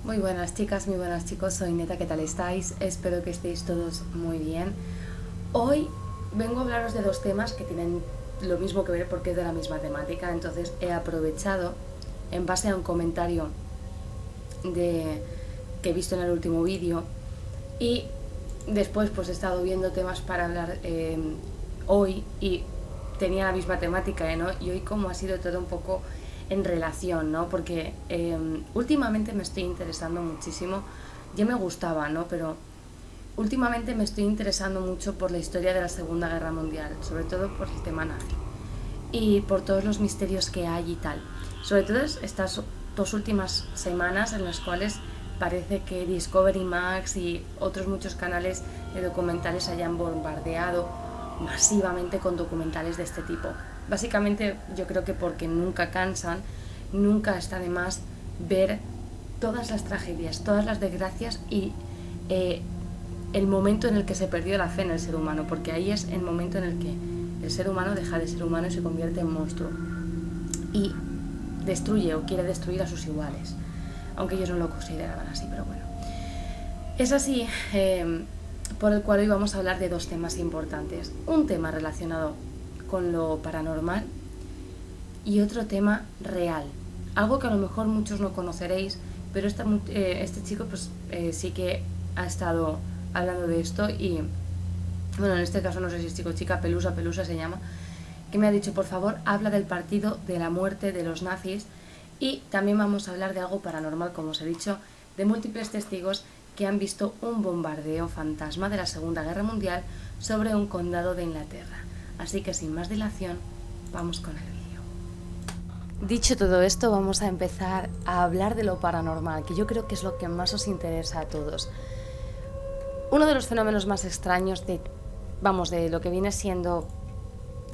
Muy buenas chicas, muy buenas chicos, soy Neta, ¿qué tal estáis? Espero que estéis todos muy bien. Hoy vengo a hablaros de dos temas que tienen lo mismo que ver porque es de la misma temática, entonces he aprovechado, en base a un comentario que he visto en el último vídeo, y después pues he estado viendo temas para hablar hoy y tenía la misma temática, ¿no? Y hoy como ha sido todo un poco en relación, ¿no? Porque últimamente me estoy interesando muchísimo, ya me gustaba, ¿no? Pero últimamente me estoy interesando mucho por la historia de la Segunda Guerra Mundial, sobre todo por el tema nazi y por todos los misterios que hay y tal. Sobre todo estas dos últimas semanas en las cuales parece que Discovery Max y otros muchos canales de documentales hayan bombardeado masivamente con documentales de este tipo. Básicamente yo creo que porque nunca cansan, nunca está de más ver todas las tragedias, todas las desgracias y el momento en el que se perdió la fe en el ser humano, porque ahí es el momento en el que el ser humano deja de ser humano y se convierte en monstruo y destruye o quiere destruir a sus iguales, aunque ellos no lo consideraban así, pero bueno. Es así por el cual hoy vamos a hablar de dos temas importantes. Un tema relacionado con lo paranormal y otro tema real. Algo que a lo mejor muchos no conoceréis, pero este chico pues sí que ha estado hablando de esto y, bueno, en este caso no sé si es chico o chica, Pelusa se llama, que me ha dicho, por favor, habla del partido de la muerte de los nazis y también vamos a hablar de algo paranormal, como os he dicho, de múltiples testigos que han visto un bombardeo fantasma de la Segunda Guerra Mundial sobre un condado de Inglaterra. Así que sin más dilación, vamos con el vídeo. Dicho todo esto, vamos a empezar a hablar de lo paranormal, que yo creo que es lo que más os interesa a todos. Uno de los fenómenos más extraños de lo que viene siendo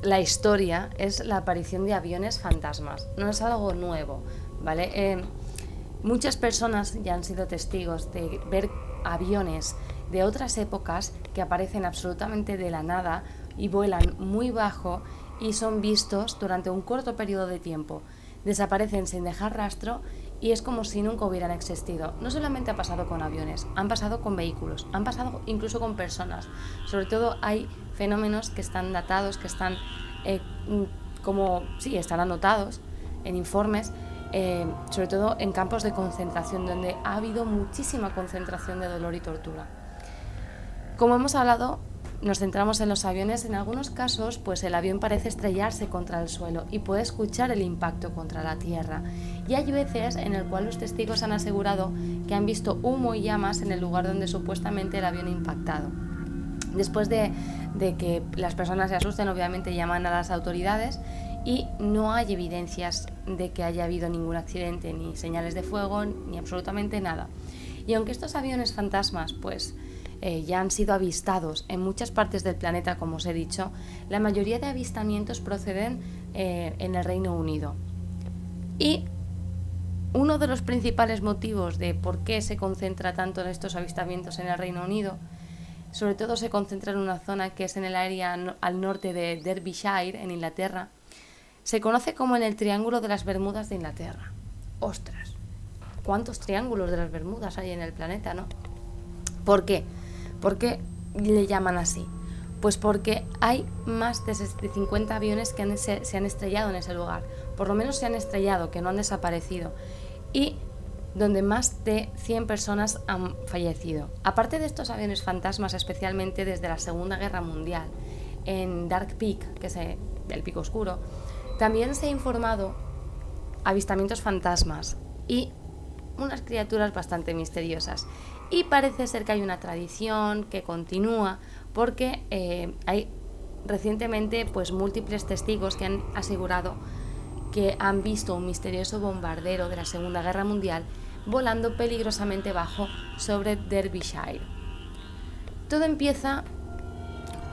la historia es la aparición de aviones fantasmas. No es algo nuevo, ¿vale? Muchas personas ya han sido testigos de ver aviones de otras épocas que aparecen absolutamente de la nada y vuelan muy bajo y son vistos durante un corto periodo de tiempo. Desaparecen sin dejar rastro y es como si nunca hubieran existido. No solamente ha pasado con aviones, han pasado con vehículos, han pasado incluso con personas. Sobre todo hay fenómenos que están datados, que están están anotados en informes, sobre todo en campos de concentración, donde ha habido muchísima concentración de dolor y tortura. Como hemos hablado, nos centramos en los aviones. En algunos casos, pues el avión parece estrellarse contra el suelo y puede escuchar el impacto contra la tierra. Y hay veces en el cual los testigos han asegurado que han visto humo y llamas en el lugar donde supuestamente el avión ha impactado. Después de que las personas se asusten, obviamente llaman a las autoridades y no hay evidencias de que haya habido ningún accidente, ni señales de fuego, ni absolutamente nada. Y aunque estos aviones fantasmas, pues ya han sido avistados en muchas partes del planeta, como os he dicho, la mayoría de avistamientos proceden en el Reino Unido. Y uno de los principales motivos de por qué se concentra tanto en estos avistamientos en el Reino Unido, sobre todo se concentra en una zona que es en el área al norte de Derbyshire, en Inglaterra, se conoce como en el Triángulo de las Bermudas de Inglaterra. ¡Ostras! ¿Cuántos triángulos de las Bermudas hay en el planeta, no? ¿Por qué? ¿Por qué le llaman así? Pues porque hay más de 50 aviones que se han estrellado en ese lugar. Por lo menos se han estrellado, que no han desaparecido. Y donde más de 100 personas han fallecido. Aparte de estos aviones fantasmas, especialmente desde la Segunda Guerra Mundial, en Dark Peak, que es el pico oscuro, también se ha informado avistamientos fantasmas y unas criaturas bastante misteriosas. Y parece ser que hay una tradición que continúa porque hay recientemente pues múltiples testigos que han asegurado que han visto un misterioso bombardero de la Segunda Guerra Mundial volando peligrosamente bajo sobre Derbyshire. Todo empieza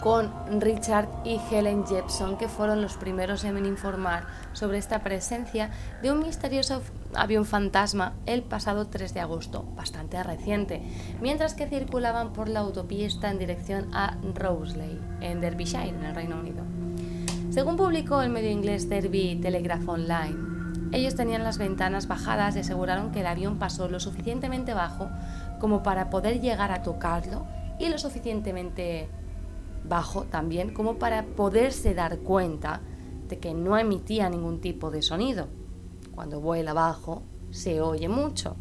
con Richard y Helen Jepson, que fueron los primeros en informar sobre esta presencia de un misterioso avión fantasma el pasado 3 de agosto, bastante reciente, mientras que circulaban por la autopista en dirección a Rowsley, en Derbyshire, en el Reino Unido. Según publicó el medio inglés Derby Telegraph Online, ellos tenían las ventanas bajadas y aseguraron que el avión pasó lo suficientemente bajo como para poder llegar a tocarlo y lo suficientemente bajo también como para poderse dar cuenta de que no emitía ningún tipo de sonido. Cuando vuela bajo se oye mucho.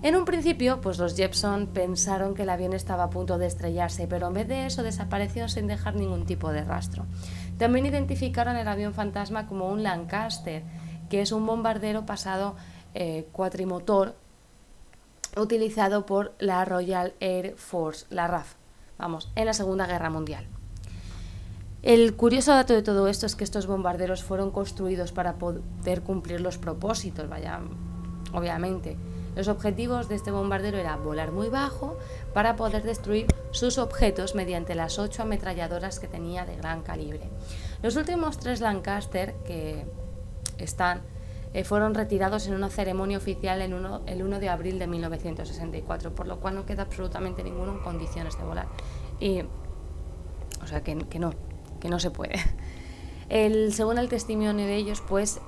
En un principio, pues los Jeppson pensaron que el avión estaba a punto de estrellarse, pero en vez de eso desapareció sin dejar ningún tipo de rastro. También identificaron el avión fantasma como un Lancaster, que es un bombardero pasado cuatrimotor utilizado por la Royal Air Force, la RAF, en la Segunda Guerra Mundial. El curioso dato de todo esto es que estos bombarderos fueron construidos para poder cumplir los propósitos, obviamente. Los objetivos de este bombardero era volar muy bajo para poder destruir sus objetos mediante las 8 ametralladoras que tenía de gran calibre. Los últimos 3 Lancaster que fueron retirados en una ceremonia oficial el 1 de abril de 1964, por lo cual no queda absolutamente ninguno en condiciones de volar. O sea que no se puede. Según el testimonio de ellos, pues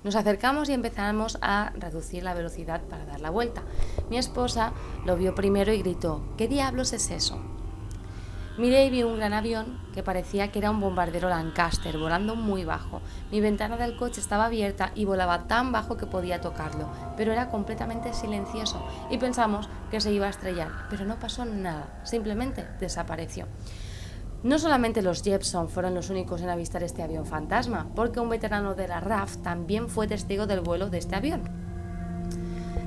nos acercamos y empezamos a reducir la velocidad para dar la vuelta. Mi esposa lo vio primero y gritó: ¿qué diablos es eso? Miré y vi un gran avión que parecía que era un bombardero Lancaster, volando muy bajo. Mi ventana del coche estaba abierta y volaba tan bajo que podía tocarlo, pero era completamente silencioso y pensamos que se iba a estrellar, pero no pasó nada, simplemente desapareció. No solamente los Jeppson fueron los únicos en avistar este avión fantasma, porque un veterano de la RAF también fue testigo del vuelo de este avión.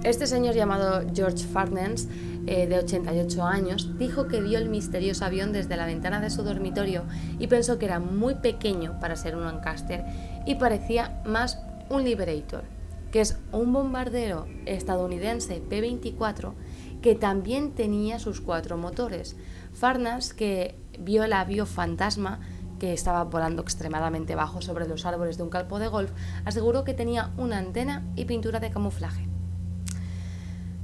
Este señor llamado George Farnens, de 88 años, dijo que vio el misterioso avión desde la ventana de su dormitorio y pensó que era muy pequeño para ser un Lancaster y parecía más un Liberator, que es un bombardero estadounidense P-24 que también tenía sus 4 motores. Farnens, que vio el avión fantasma que estaba volando extremadamente bajo sobre los árboles de un campo de golf, aseguró que tenía una antena y pintura de camuflaje.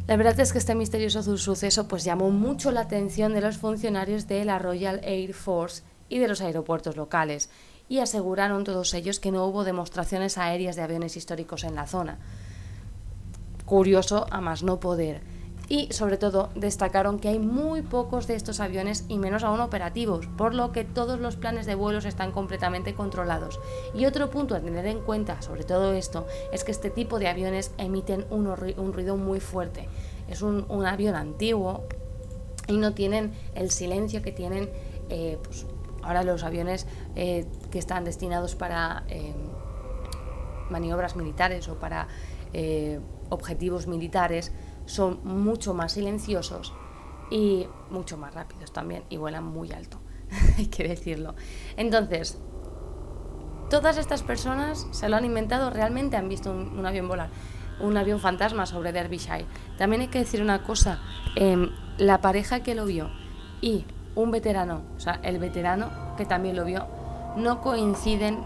La verdad es que este misterioso suceso pues llamó mucho la atención de los funcionarios de la Royal Air Force y de los aeropuertos locales, y aseguraron todos ellos que no hubo demostraciones aéreas de aviones históricos en la zona. Curioso a más no poder. Y, sobre todo, destacaron que hay muy pocos de estos aviones y menos aún operativos, por lo que todos los planes de vuelos están completamente controlados. Y otro punto a tener en cuenta sobre todo esto es que este tipo de aviones emiten un ruido muy fuerte. Es un avión antiguo y no tienen el silencio que tienen ahora los aviones que están destinados para maniobras militares o para objetivos militares. Son mucho más silenciosos y mucho más rápidos también, y vuelan muy alto, hay que decirlo. Entonces, todas estas personas se lo han inventado, realmente han visto un avión volar, un avión fantasma sobre Derbyshire. También hay que decir una cosa, la pareja que lo vio y un veterano, o sea, el veterano que también lo vio, no coinciden,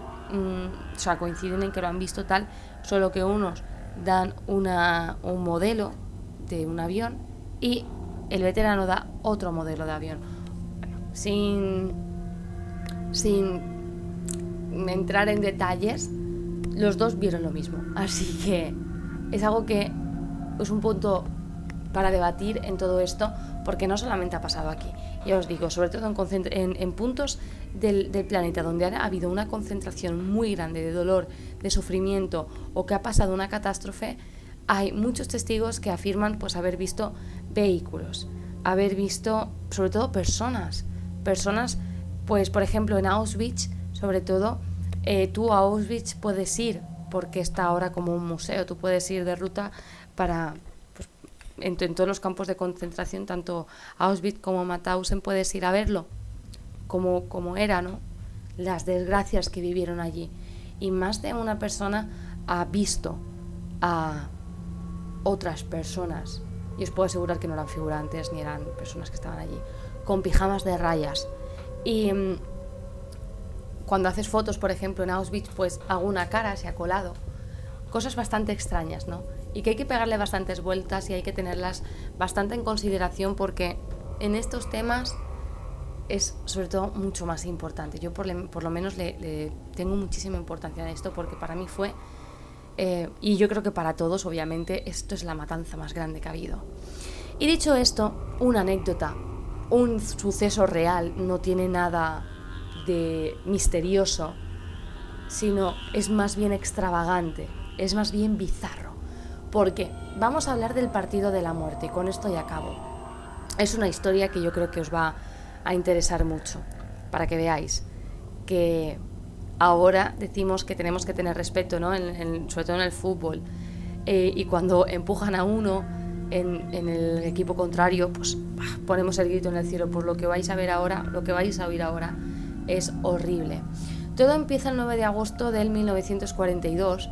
coinciden en que lo han visto tal, solo que unos dan un modelo de un avión y el veterano da otro modelo de avión. Bueno, sin entrar en detalles, los dos vieron lo mismo, así que es algo que es un punto para debatir en todo esto, porque no solamente ha pasado aquí, ya os digo, sobre todo en puntos del planeta donde ha habido una concentración muy grande de dolor, de sufrimiento o que ha pasado una catástrofe. Hay muchos testigos que afirman pues haber visto vehículos, haber visto sobre todo personas, pues por ejemplo en Auschwitz, sobre todo, tú a Auschwitz puedes ir porque está ahora como un museo, tú puedes ir de ruta para, pues, en todos los campos de concentración, tanto Auschwitz como Mauthausen, puedes ir a verlo, como era, ¿no? Las desgracias que vivieron allí. Y más de una persona ha visto a otras personas, y os puedo asegurar que no eran figurantes ni eran personas que estaban allí, con pijamas de rayas. Y cuando haces fotos, por ejemplo, en Auschwitz, pues alguna cara se ha colado. Cosas bastante extrañas, ¿no? Y que hay que pegarle bastantes vueltas y hay que tenerlas bastante en consideración, porque en estos temas es sobre todo mucho más importante. Yo por lo menos le tengo muchísima importancia a esto, porque para mí fue, y yo creo que para todos obviamente, esto es la matanza más grande que ha habido. Y dicho esto, una anécdota, un suceso real, no tiene nada de misterioso, sino es más bien extravagante, es más bien bizarro. Porque vamos a hablar del partido de la muerte, y con esto ya acabo. Es una historia que yo creo que os va a interesar mucho, para que veáis que ahora decimos que tenemos que tener respeto, ¿no? Sobre todo en el fútbol, y cuando empujan a uno en el equipo contrario, pues ponemos el grito en el cielo. Pues lo que vais a ver ahora, lo que vais a oír ahora, es horrible. Todo empieza el 9 de agosto del 1942,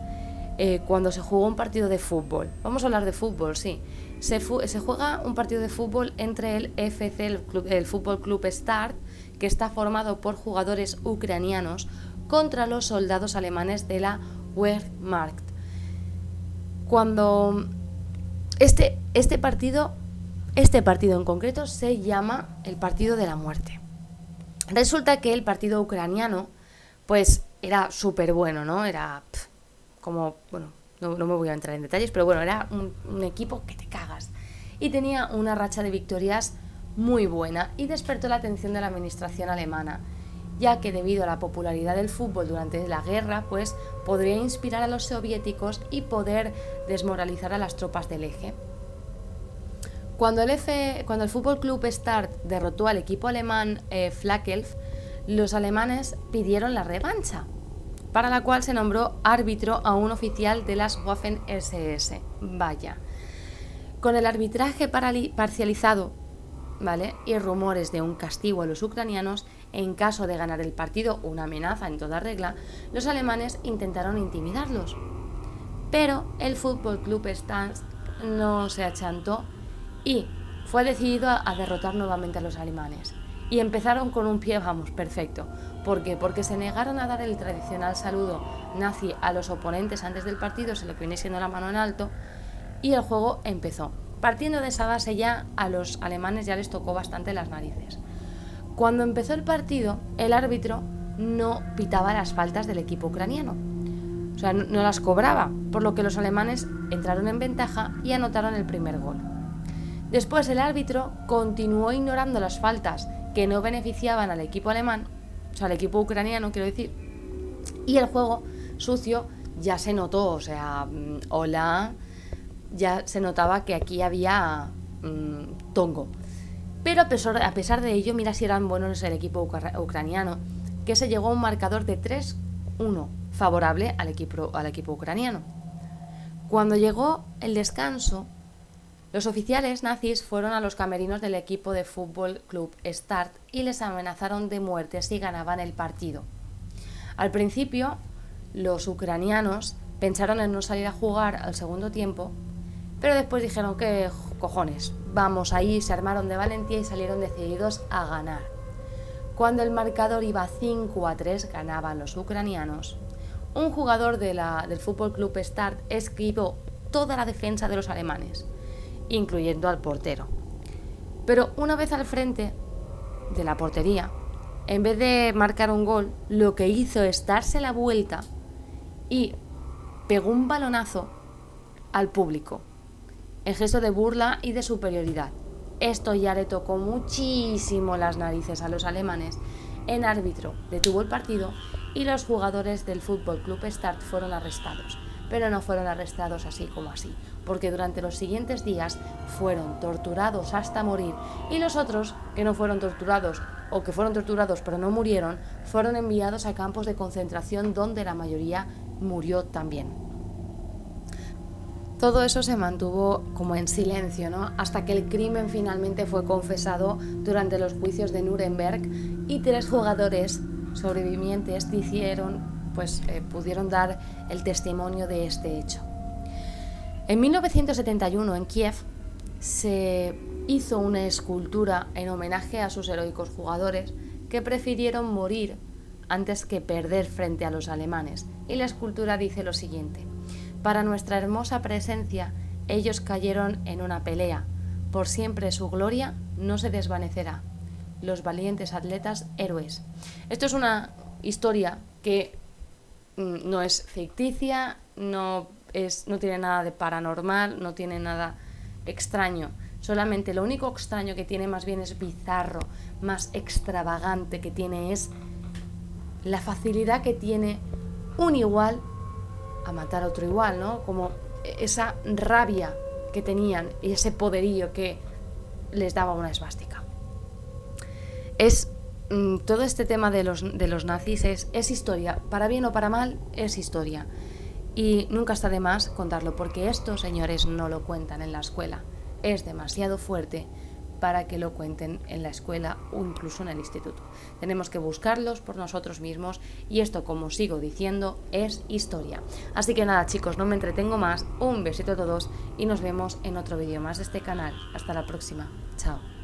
cuando se jugó un partido de fútbol. Vamos a hablar de fútbol, sí. Se juega un partido de fútbol entre el FC, el Fútbol Club Start, que está formado por jugadores ucranianos, contra los soldados alemanes de la Wehrmacht. Cuando este partido en concreto se llama el partido de la muerte. Resulta que el partido ucraniano pues era súper bueno, ¿no? Era como, bueno, no me voy a entrar en detalles, pero bueno, era un equipo que te cagas. Y tenía una racha de victorias muy buena, y despertó la atención de la administración alemana, ya que debido a la popularidad del fútbol durante la guerra, pues podría inspirar a los soviéticos y poder desmoralizar a las tropas del eje. Cuando el Fútbol Club Start derrotó al equipo alemán Flakelf, los alemanes pidieron la revancha, para la cual se nombró árbitro a un oficial de las Waffen-SS. Vaya. Con el arbitraje parcializado, ¿vale?, y rumores de un castigo a los ucranianos en caso de ganar el partido, una amenaza en toda regla, los alemanes intentaron intimidarlos. Pero el Fútbol Club Start no se achantó y fue decidido a derrotar nuevamente a los alemanes. Y empezaron con un pie, vamos, perfecto. ¿Por qué? Porque se negaron a dar el tradicional saludo nazi a los oponentes antes del partido, se le viene siendo la mano en alto, y el juego empezó. Partiendo de esa base, ya a los alemanes ya les tocó bastante las narices. Cuando empezó el partido, el árbitro no pitaba las faltas del equipo ucraniano. O sea, no las cobraba, por lo que los alemanes entraron en ventaja y anotaron el primer gol. Después el árbitro continuó ignorando las faltas que no beneficiaban al equipo alemán, o sea, al equipo ucraniano, quiero decir, y el juego sucio ya se notó, o sea, ya se notaba que aquí había tongo. Pero a pesar de ello, mira si eran buenos el equipo ucraniano, que se llegó a un marcador de 3-1 favorable al equipo ucraniano. Cuando llegó el descanso, los oficiales nazis fueron a los camerinos del equipo de Fútbol Club Start y les amenazaron de muerte si ganaban el partido. Al principio, los ucranianos pensaron en no salir a jugar al segundo tiempo, pero después dijeron que cojones, vamos ahí, se armaron de valentía y salieron decididos a ganar. Cuando el marcador iba 5-3, ganaban los ucranianos. Un jugador del Fútbol Club Start esquivó toda la defensa de los alemanes, incluyendo al portero. Pero una vez al frente de la portería, en vez de marcar un gol, lo que hizo es darse la vuelta y pegó un balonazo al público, en gesto de burla y de superioridad. Esto ya le tocó muchísimo las narices a los alemanes. El árbitro detuvo el partido y los jugadores del Fútbol Club Start fueron arrestados. Pero no fueron arrestados así como así, porque durante los siguientes días fueron torturados hasta morir, y los otros que no fueron torturados, o que fueron torturados pero no murieron, fueron enviados a campos de concentración donde la mayoría murió también. Todo eso se mantuvo como en silencio, ¿no?, hasta que el crimen finalmente fue confesado durante los juicios de Nuremberg y 3 jugadores sobrevivientes pudieron dar el testimonio de este hecho. En 1971, en Kiev, se hizo una escultura en homenaje a sus heroicos jugadores que prefirieron morir antes que perder frente a los alemanes. Y la escultura dice lo siguiente: para nuestra hermosa presencia, ellos cayeron en una pelea. Por siempre su gloria no se desvanecerá. los valientes atletas héroes. Esto es una historia que no es ficticia, no tiene nada de paranormal, no tiene nada extraño. Solamente lo único extraño que tiene, más bien es bizarro, más extravagante que tiene, es la facilidad que tiene un igual a matar a otro igual, ¿no? Como esa rabia que tenían y ese poderío que les daba una esvástica. Todo este tema de los nazis es historia, para bien o para mal es historia, y nunca está de más contarlo, porque estos señores no lo cuentan en la escuela, es demasiado fuerte para que lo cuenten en la escuela o incluso en el instituto. Tenemos que buscarlos por nosotros mismos, y esto, como sigo diciendo, es historia. Así que nada, chicos, no me entretengo más, un besito a todos y nos vemos en otro vídeo más de este canal. Hasta la próxima, chao.